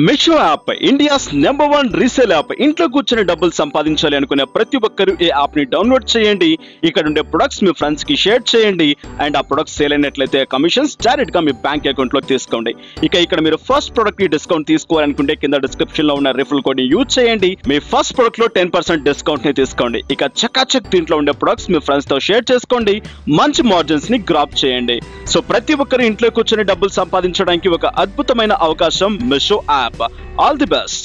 Meesho app India's #1 resale app. ఇంట్లో కూర్చొని డబ్బులు సంపాదించాలి అనుకునే ప్రతి ఒక్కరు ఈ యాప్ ని డౌన్లోడ్ చేయండి. ఇక్కడ ఉండే ప్రొడక్ట్స్ మీ ఫ్రెండ్స్ కి షేర్ చేయండి అండ్ ఆ ప్రొడక్ట్స్ సేల్ అయినట్లయితే కమిషన్స్ డైరెక్ట్ గా మీ బ్యాంక్ అకౌంట్ లో తీసుకోండి. ఇక్కడ మీరు ఫస్ట్ ప్రొడక్ట్ కి డిస్కౌంట్ తీసుకోవాలనుకుంటే కింద డిస్క్రిప్షన్ లో ఉన్న రిఫరల్ కోడ్ ని యూజ్ చేయండి. మీ ఫస్ట్ ప్రొడక్ట్ లో 10% డిస్కౌంట్ ని తీసుకోండి. చకాచక్ దీంట్లో ఉండే ప్రొడక్ట్స్ మీ ఫ్రెండ్స్ తో షేర్ చేసుకోండి. మంచి మార్జిన్స్ ని గ్రాప్ చేయండి. సో ప్రతి ఒక్కరు ఇంట్లో కూర్చొని డబ్బులు సంపాదించడానికి ఒక అద్భుతమైన అవకాశం Meesho app. All the best.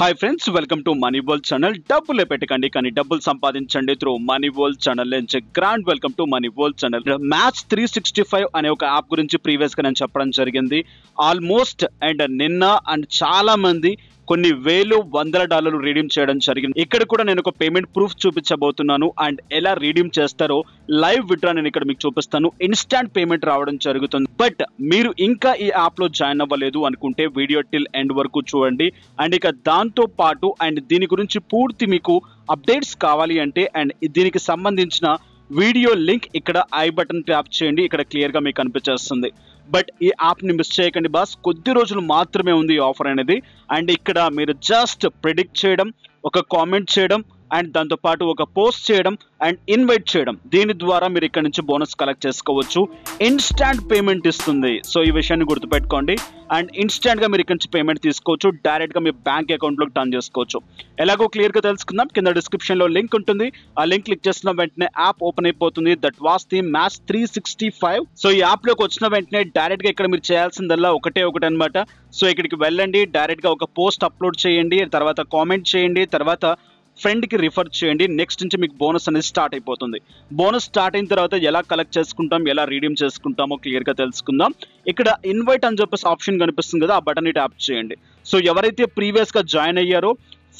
Hi friends, welcome to money world channel. డబ్బులే పెట్టకండి కానీ డబ్బులు సంపాదించండి త్రూ మనీ వరల్డ్ ఛానల్ నుంచి grand welcome to money world channel. Match 365 అనే ఒక యాప్ గురించి ప్రీవియస్ గా నేను చెప్పడం జరిగింది. ఆల్మోస్ట్ అండ్ నిన్న అండ్ చాలా మంది కొన్ని వేలు $100 రీడీమ్ చేయడం జరిగింది. ఇక్కడ కూడా నేను ఒక పేమెంట్ ప్రూఫ్ చూపించబోతున్నాను అండ్ ఎలా రీడీమ్ చేస్తారో లైవ్ విత్డ్రా నేను ఇక్కడ మీకు చూపిస్తాను. ఇన్స్టాంట్ పేమెంట్ రావడం జరుగుతుంది. బట్ మీరు ఇంకా ఈ యాప్ లో జాయిన్ అవ్వలేదు అనుకుంటే వీడియో టిల్ ఎండ్ వరకు చూడండి. అండ్ దాంతో పాటు అండ్ దీని గురించి పూర్తి మీకు అప్డేట్స్ కావాలి అంటే అండ్ దీనికి సంబంధించిన వీడియో లింక్ ఇక్కడ ఐ బటన్ ట్యాప్ చేయండి. ఇక్కడ క్లియర్ గా మీకు కనిపించేస్తుంది. బట్ ఈ యాప్ ని మిస్ చేయకండి బాస్. కొద్ది రోజులు మాత్రమే ఉంది ఈ ఆఫర్ అనేది. అండ్ ఇక్కడ మీరు జస్ట్ ప్రిడిక్ట్ చేయడం, ఒక కామెంట్ చేయడం అండ్ దాంతో పాటు ఒక పోస్ట్ చేయడం అండ్ ఇన్వైట్ చేయడం, దీని ద్వారా మీరు ఇక్కడ నుంచి బోనస్ కలెక్ట్ చేసుకోవచ్చు. ఇన్స్టాంట్ పేమెంట్ ఇస్తుంది. సో ఈ విషయాన్ని గుర్తుపెట్టుకోండి. అండ్ ఇన్స్టాంట్ గా మీరు ఇక్కడ నుంచి పేమెంట్ తీసుకోవచ్చు. డైరెక్ట్ గా మీ బ్యాంక్ అకౌంట్ లోకి టర్న్ చేసుకోవచ్చు. ఎలాగో క్లియర్ గా తెలుసుకుందాం. కింద డిస్క్రిప్షన్ లో లింక్ ఉంటుంది. ఆ లింక్ క్లిక్ చేసిన వెంటనే యాప్ ఓపెన్ అయిపోతుంది. That was the match 365. So ఈ యాప్ లోకి వచ్చిన వెంటనే డైరెక్ట్ గా ఇక్కడ మీరు చేయాల్సిందల్లా ఒకటే అనమాట. సో ఇక్కడికి వెళ్ళండి, డైరెక్ట్ గా ఒక పోస్ట్ అప్లోడ్ చేయండి, తర్వాత కామెంట్ చేయండి, తర్వాత ఫ్రెండ్ కి రిఫర్ చేయండి. నెక్స్ట్ నుంచి మీకు బోనస్ అనేది స్టార్ట్ అయిపోతుంది. బోనస్ స్టార్ట్ అయిన తర్వాత ఎలా కలెక్ట్ చేసుకుంటాం, ఎలా రీడీమ్ చేసుకుంటామో క్లియర్ గా తెలుసుకుందాం. ఇక్కడ ఇన్వైట్ అని చెప్పేసి ఆప్షన్ కనిపిస్తుంది కదా, ఆ బటన్ ని ట్యాప్ చేయండి. సో ఎవరైతే ప్రీవియస్ గా జాయిన్ అయ్యారో,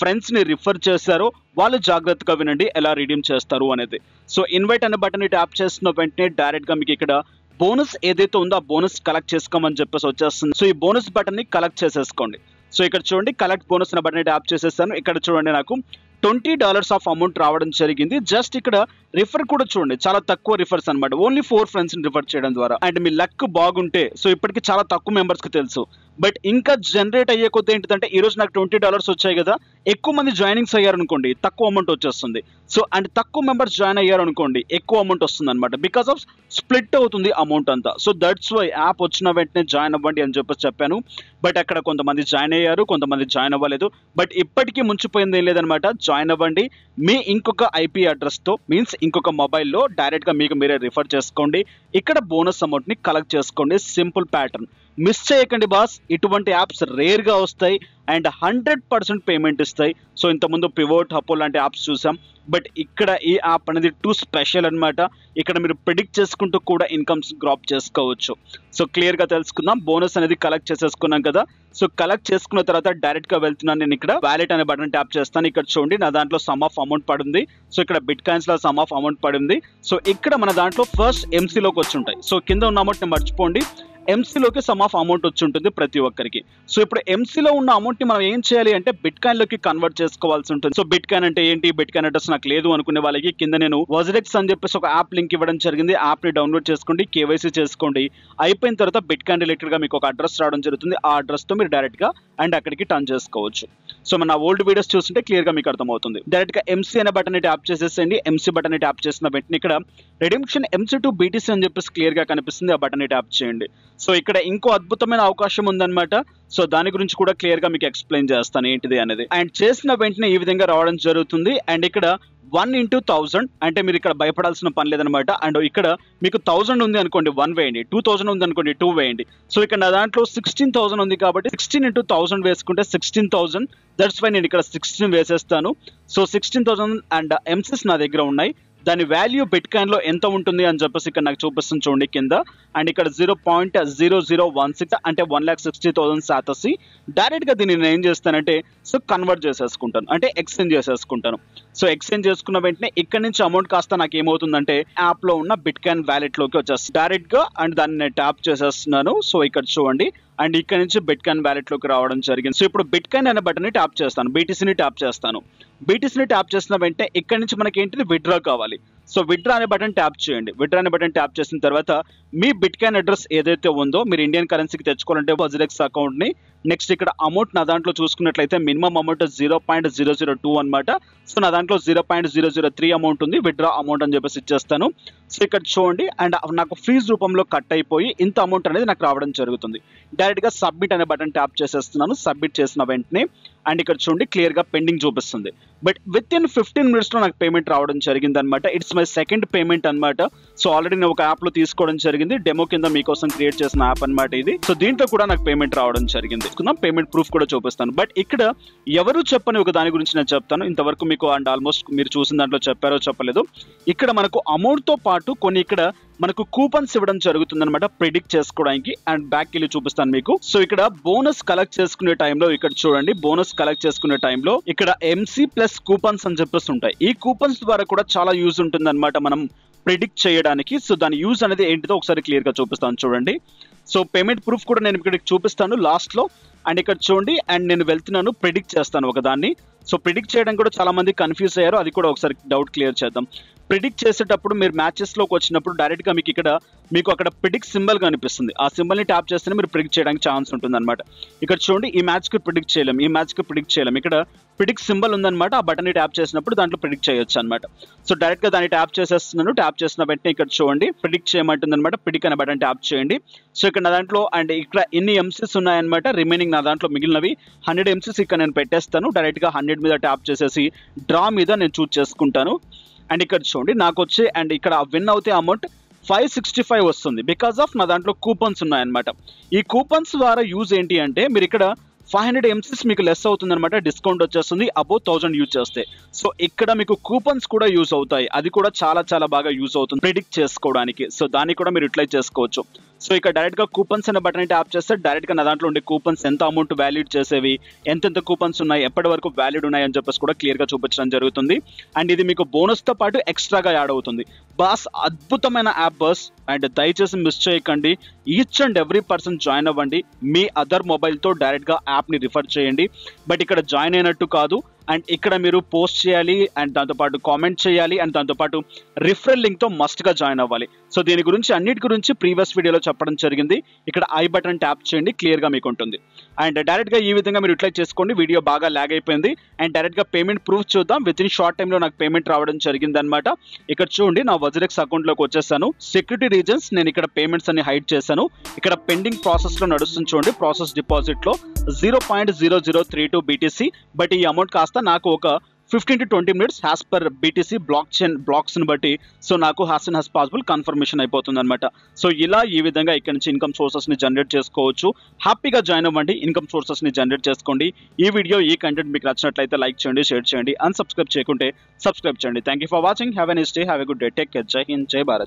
ఫ్రెండ్స్ ని రిఫర్ చేశారో వాళ్ళు జాగ్రత్తగా వినండి ఎలా రీడీమ్ చేస్తారు అనేది. సో ఇన్వైట్ అనే బటన్ ని ట్యాప్ చేసిన వెంటనే డైరెక్ట్ గా మీకు ఇక్కడ బోనస్ ఏదైతే ఉందో ఆ బోనస్ కలెక్ట్ చేసుకోమని చెప్పేసి వచ్చేస్తుంది. సో ఈ బోనస్ బటన్ ని కలెక్ట్ చేసేసుకోండి. సో ఇక్కడ చూడండి, కలెక్ట్ బోనస్ అనే బటన్ ని ట్యాప్ చేసేస్తాను. ఇక్కడ చూడండి, నాకు $20 ఆఫ్ అమౌంట్ రావడం జరిగింది. జస్ట్ ఇక్కడ రిఫర్ కూడా చూడండి, చాలా తక్కువ రిఫర్స్ అనమాట. ఓన్లీ 4 ఫ్రెండ్స్ ని రిఫర్ చేయడం ద్వారా. అండ్ మీ లక్ బాగుంటే, సో ఇప్పటికి చాలా తక్కువ మెంబర్స్ కి తెలుసు, బట్ ఇంకా జనరేట్ అయ్యే కొద్ది ఏంటంటే ఈ రోజు నాకు $20 వచ్చాయి కదా, ఎక్కువ మంది జాయినింగ్స్ అయ్యారు అనుకోండి తక్కువ అమౌంట్ వచ్చేస్తుంది. సో అండ్ తక్కువ మెంబర్స్ జాయిన్ అయ్యారు అనుకోండి ఎక్కువ అమౌంట్ వస్తుంది అనమాట. బికాస్ ఆఫ్ స్ప్లిట్ అవుతుంది అమౌంట్ అంతా. సో దట్స్ వై యాప్ వచ్చిన వెంటనే జాయిన్ అవ్వండి అని చెప్పాను. బట్ అక్కడ కొంతమంది జాయిన్ అయ్యారు, కొంతమంది జాయిన్ అవ్వలేదు. బట్ ఇప్పటికీ ముంచిపోయింది ఏం లేదనమాట. జాయిన్ అవ్వండి. మీ ఇంకొక ఐపీ అడ్రస్ తో మీన్స్ ఇంకొక మొబైల్లో డైరెక్ట్ గా మీకు మీరే రిఫర్ చేసుకోండి. ఇక్కడ బోనస్ అమౌంట్ ని కలెక్ట్ చేసుకోండి. Simple pattern. మిస్ చేయకండి బాస్. ఇటువంటి యాప్స్ రేర్ గా వస్తాయి అండ్ 100% పేమెంట్ ఇస్తాయి. సో ఇంతకుముందు పివోట్, హపో లాంటి యాప్స్ చూసాం. బట్ ఇక్కడ ఈ యాప్ అనేది టూ స్పెషల్ అనమాట. ఇక్కడ మీరు ప్రిడిక్ట్ చేసుకుంటూ కూడా ఇన్కమ్స్ గ్రాప్ చేసుకోవచ్చు. సో క్లియర్ గా తెలుసుకుందాం. బోనస్ అనేది కలెక్ట్ చేసేసుకున్నాం కదా. సో కలెక్ట్ చేసుకున్న తర్వాత డైరెక్ట్ గా వెళ్తున్నాను. నేను ఇక్కడ వాలెట్ అనే బటన్ ట్యాప్ చేస్తాను. ఇక్కడ చూడండి, నా దాంట్లో సమ్ ఆఫ్ అమౌంట్ పడింది. సో ఇక్కడ బిట్ కాయిన్స్ లో సమ్ ఆఫ్ అమౌంట్ పడింది. సో ఇక్కడ మన దాంట్లో ఫస్ట్ ఎంసీలోకి వచ్చి ఉంటాయి. సో కింద ఉన్న అమౌంట్ ని మర్చిపోండి. ఎంసీలోకి సమ్ ఆఫ్ అమౌంట్ వచ్చి ఉంటుంది ప్రతి ఒక్కరికి. సో ఇప్పుడు ఎంసీలో ఉన్న అమౌంట్ ని మనం ఏం చేయాలి అంటే బిట్ కాయిన్ లోకి కన్వర్ట్ చేసుకోవాల్సి ఉంటుంది. సో బిట్ కాయిన్ అంటే ఏంటి, బిట్ కాయిన్ అడ్రస్ నాకు లేదు అనుకునే వాళ్ళకి కింద నేను వజరెక్స్ అని చెప్పేసి ఒక యాప్ లింక్ ఇవ్వడం జరిగింది. యాప్ ని డౌన్లోడ్ చేసుకోండి, కేవైసీ చేసుకోండి. అయిపోయిన తర్వాత బిట్ కాయిన్ రిలేటెడ్ గా మీకు ఒక అడ్రస్ రావడం జరుగుతుంది. ఆ అడ్రస్ తో మీరు డైరెక్ట్ గా అండ్ అక్కడికి టర్న్ చేసుకోవచ్చు. సో మన ఓల్డ్ వీడియోస్ చూస్తుంటే క్లియర్ గా మీకు అర్థమవుతుంది. డైరెక్ట్ గా ఎంసీ అనే బటన్ ని ట్యాప్ చేసేసండి. ఎంసీ బటన్ ని ట్యాప్ చేసిన వెంటనే ఇక్కడ రెడిమ్షన్ ఎంసీ టు బీటీసీ అని చెప్పేసి క్లియర్ గా కనిపిస్తుంది. ఆ బటన్ ని ట్యాప్ చేయండి. సో ఇక్కడ ఇంకో అద్భుతమైన అవకాశం ఉందన్నమాట. సో దాని గురించి కూడా క్లియర్ గా మీకు ఎక్స్ప్లెయిన్ చేస్తాను ఏంటిది అనేది. అండ్ చేసిన వెంటనే ఈ విధంగా రావడం జరుగుతుంది. అండ్ ఇక్కడ 1 × 1000 అంటే మీరు ఇక్కడ భయపడాల్సిన పని లేదనమాట. అండ్ ఇక్కడ మీకు 1000 ఉంది అనుకోండి 1 వేయండి, 2000 ఉంది అనుకోండి 2 వేయండి. సో ఇక్కడ నా దాంట్లో 16,000 ఉంది కాబట్టి 16 × 1000 వేసుకుంటే 16,000. దట్స్ వై నేను ఇక్కడ 16 వేసేస్తాను. సో 16,000 అండ్ ఎంసీస్ నా దగ్గర ఉన్నాయి. దాని వాల్యూ బిట్ కాయిన్ లో ఎంత ఉంటుంది అని చెప్పేసి ఇక్కడ నాకు చూపిస్తుంది చూడండి కింద. అండ్ ఇక్కడ 0.0016 అంటే 1,60,000 శాతసి. డైరెక్ట్ గా దీన్ని నేను ఏం చేస్తానంటే సో కన్వర్ట్ చేసేసుకుంటాను, అంటే ఎక్స్చేంజ్ చేసేసుకుంటాను. సో ఎక్స్చేంజ్ చేసుకున్న వెంటనే ఇక్కడ నుంచి అమౌంట్ కాస్త నాకు ఏమవుతుందంటే యాప్ లో ఉన్న బిట్ కాయిన్ వ్యాలెట్ లోకి వచ్చేస్తుంది డైరెక్ట్ గా. అండ్ దాన్ని నేను ట్యాప్ చేసేస్తున్నాను. సో ఇక్కడ చూడండి, అండ్ ఇక్కడ నుంచి బిట్ కాయిన్ వ్యాలెట్ లోకి రావడం జరిగింది. సో ఇప్పుడు బిట్ కాయిన్ అనే బటన్ ని ట్యాప్ చేస్తాను, బీటీసీని ట్యాప్ చేస్తాను. బీటీసీని ట్యాప్ చేసిన వెంటనే ఇక్కడ నుంచి మనకి ఏంటిది విత్డ్రా కావాలి. సో విత్డ్రా అనే బటన్ ట్యాప్ చేయండి. విత్డ్రా అనే బటన్ ట్యాప్ చేసిన తర్వాత మీ బిట్కాయిన్ అడ్రస్ ఏదైతే ఉందో మీరు ఇండియన్ కరెన్సీకి తెచ్చుకోవాలంటే వజ్రెక్స్ అకౌంట్ని నెక్స్ట్ ఇక్కడ అమౌంట్ నా దాంట్లో చూసుకున్నట్లయితే మినిమం అమౌంట్ 0.002 అనమాట. సో నా దాంట్లో 0.003 అమౌంట్ ఉంది. విత్డ్రా అమౌంట్ అని చెప్పేసి ఇచ్చేస్తాను. సో ఇక్కడ చూడండి అండ్ నాకు ఫీజు రూపంలో కట్ అయిపోయి ఇంత అమౌంట్ అనేది నాకు రావడం జరుగుతుంది. డైరెక్ట్గా సబ్మిట్ అనే బటన్ ట్యాప్ చేసేస్తున్నాను. సబ్మిట్ చేసిన వెంటనే అండ్ ఇక్కడ చూడండి క్లియర్గా పెండింగ్ చూపిస్తుంది. బట్ విత్ ఇన్ 15 minutesలో నాకు పేమెంట్ రావడం జరిగింది అనమాట. ఇట్స్ మై సెకండ్ పేమెంట్ అనమాట. సో ఆల్రెడీ నేను ఒక యాప్లో తీసుకోవడం జరిగింది. డెమో కింద మీకోసం క్రియేట్ చేసిన యాప్ అనమాట ఇది. సో దీంట్లో కూడా నాకు పేమెంట్ రావడం జరిగింది. పేమెంట్ ప్రూఫ్ కూడా చూపిస్తాను. బట్ ఇక్కడ ఎవరు చెప్పని ఒక దాని గురించి నేను చెప్తాను. ఇంతవరకు మీకు అండ్ ఆల్మోస్ట్ మీరు చూసిన దాంట్లో చెప్పారో చెప్పలేదు. ఇక్కడ మనకు అమౌంట్తో పాటు కొన్ని ఇక్కడ మనకు కూపన్స్ ఇవ్వడం జరుగుతుంది అనమాట ప్రిడిక్ట్ చేసుకోవడానికి. అండ్ బ్యాక్ వెళ్ళి చూపిస్తాను మీకు. సో ఇక్కడ బోనస్ కలెక్ట్ చేసుకునే టైంలో ఇక్కడ చూడండి బోనస్ కలెక్ట్ చేసుకునే టైంలో ఇక్కడ ఎంసీ ప్లస్ కూపన్స్ అని చెప్పేసి ఉంటాయి. ఈ కూపన్స్ ద్వారా కూడా చాలా యూజ్ ఉంటుంది అనమాట మనం ప్రిడిక్ట్ చేయడానికి. సో దాని యూజ్ అనేది ఏంటిదో ఒకసారి క్లియర్ గా చూపిస్తాను చూడండి. సో పేమెంట్ ప్రూఫ్ కూడా నేను ఇక్కడ చూపిస్తాను లాస్ట్ లో. అండ్ ఇక్కడ చూడండి అండ్ నేను వెళ్తున్నాను ప్రిడిక్ట్ చేస్తాను ఒకదాన్ని. సో ప్రిడిక్ట్ చేయడం కూడా చాలా మంది కన్ఫ్యూజ్ అయ్యారు. అది కూడా ఒకసారి డౌట్ క్లియర్ చేద్దాం. ప్రిడిక్ట్ చేసేటప్పుడు మీరు మ్యాచెస్లోకి వచ్చినప్పుడు డైరెక్ట్గా మీకు అక్కడ ప్రిడిక్ట్ సింబల్ కనిపిస్తుంది. ఆ సింబల్ని ట్యాప్ చేస్తేనే మీరు ప్రిడిక్ట్ చేయడానికి ఛాన్స్ ఉంటుంది అనమాట. ఇక్కడ చూడండి ఈ మ్యాచ్కి ప్రిడిక్ట్ చేయలేం, ఈ మ్యాచ్కి ప్రిడిక్ట్ చేయలేం. ఇక్కడ ప్రిడిక్ట్ సింబల్ ఉందన్నమాట. ఆ బటన్ని ట్యాప్ చేసినప్పుడు దాంట్లో ప్రిడిక్ట్ చేయొచ్చు అనమాట. సో డైరెక్ట్గా దాన్ని ట్యాప్ చేసేస్తున్నాను. ట్యాప్ చేసిన వెంటనే ఇక్కడ చూడండి ప్రిడిక్ట్ చేయమంటుంది అనమాట. ప్రిడిక్ట్ అనే బటన్ ట్యాప్ చేయండి. సో ఇక్కడ నా దాంట్లో అండ్ ఇక్కడ ఎన్ని ఎంసీస్ ఉన్నాయన్నమాట రిమైనింగ్ నా దాంట్లో మిగిలినవి 100 ఎంసీస్ ఇక్కడ నేను పెట్టేస్తాను. డైరెక్ట్గా 100 మీద ట్యాప్ చేసేసి డ్రా మీద నేను చూస్ చేసుకుంటాను. అండ్ ఇక్కడ చూడండి నాకు వచ్చే అండ్ ఇక్కడ విన్ అవుతే అమౌంట్ 565 వస్తుంది. బికాస్ ఆఫ్ నా దాంట్లో కూపన్స్ ఉన్నాయన్నమాట. ఈ కూపన్స్ ద్వారా యూజ్ ఏంటి అంటే మీరు ఇక్కడ 500 ఎంసీస్ మీకు లెస్ అవుతుంది అనమాట. డిస్కౌంట్ వచ్చేస్తుంది అబౌవ్ 1000 యూజ్ చేస్తే. సో ఇక్కడ మీకు కూపన్స్ కూడా యూజ్ అవుతాయి. అది కూడా చాలా చాలా బాగా యూజ్ అవుతుంది ప్రిడిక్ట్ చేసుకోవడానికి. సో దాన్ని కూడా మీరు యూటిలైజ్ చేసుకోవచ్చు. సో ఇక్కడ డైరెక్ట్గా కూపన్స్ అనే బటన్ ట్యాప్ చేస్తే డైరెక్ట్గా నా దాంట్లో ఉండే కూపన్స్ ఎంత అమౌంట్ వ్యాలిడ్ చేసేవి, ఎంతెంత కూపన్స్ ఉన్నాయి, ఎప్పటి వరకు వ్యాలిడ్ ఉన్నాయి అని చెప్పేసి కూడా క్లియర్గా చూపించడం జరుగుతుంది. అండ్ ఇది మీకు బోనస్తో పాటు ఎక్స్ట్రాగా యాడ్ అవుతుంది. బాస్ అద్భుతమైన యాప్ బాస్. అండ్ దయచేసి మిస్ చేయకండి. Each and every person join అవ్వండి. మీ అదర్ మొబైల్తో డైరెక్ట్గా యాప్ని రిఫర్ చేయండి. బట్ ఇక్కడ జాయిన్ అయినట్టు కాదు. అండ్ ఇక్కడ మీరు పోస్ట్ చేయాలి అండ్ దాంతోపాటు కామెంట్ చేయాలి అండ్ దాంతోపాటు రిఫరల్ లింక్తో మస్ట్గా జాయిన్ అవ్వాలి. సో దీని గురించి అన్నిటి గురించి ప్రీవియస్ వీడియోలో చెప్పడం జరిగింది. ఇక్కడ ఐ బటన్ ట్యాప్ చేయండి క్లియర్గా మీకు ఉంటుంది. అండ్ డైరెక్ట్గా ఈ విధంగా మీరు యూటిలైజ్ చేసుకోండి. వీడియో బాగా ల్యాగ్ అయిపోయింది. అండ్ డైరెక్ట్గా పేమెంట్ ప్రూఫ్ చూద్దాం. విత్ ఇన్ షార్ట్ టైంలో నాకు పేమెంట్ రావడం జరిగింది అనమాట. ఇక్కడ చూడండి నా వజ్రెక్స్ అకౌంట్లోకి వచ్చేసాను. సెక్యూరిటీ రీజన్స్ నేను ఇక్కడ పేమెంట్స్ అన్ని హైడ్ చేశాను. ఇక్కడ పెండింగ్ ప్రాసెస్లో నడుస్తుంది చూడండి. ప్రాసెస్ డిపాజిట్లో 0.0032 BTC. బట్ ఈ అమౌంట్ కాస్త నాకు ఒక 15 to 20 minutes as per BTC బ్లాక్స్ని బట్టి సో నాకు as soon as possible confirmation అయిపోతుంది అనమాట. సో ఇలా ఈ విధంగా ఇక్కడ నుంచి ఇన్కమ్ సోర్సెస్ని జనరేట్ చేసుకోవచ్చు. హ్యాపీగా జాయిన్ అవ్వండి, ఇన్కమ్ సోర్సెస్ని జనరేట్ చేసుకోండి. ఈ వీడియో ఈ కంటెంట్ మీకు నచ్చినట్లయితే లైక్ చేయండి, షేర్ చేయండి. అన్సబ్స్క్రైబ్ చేయకుంటే సబ్స్క్రైబ్ చేయండి. Thank you for watching. Have a nice day, have a good day, take care. జై హింద్, జై భారత్.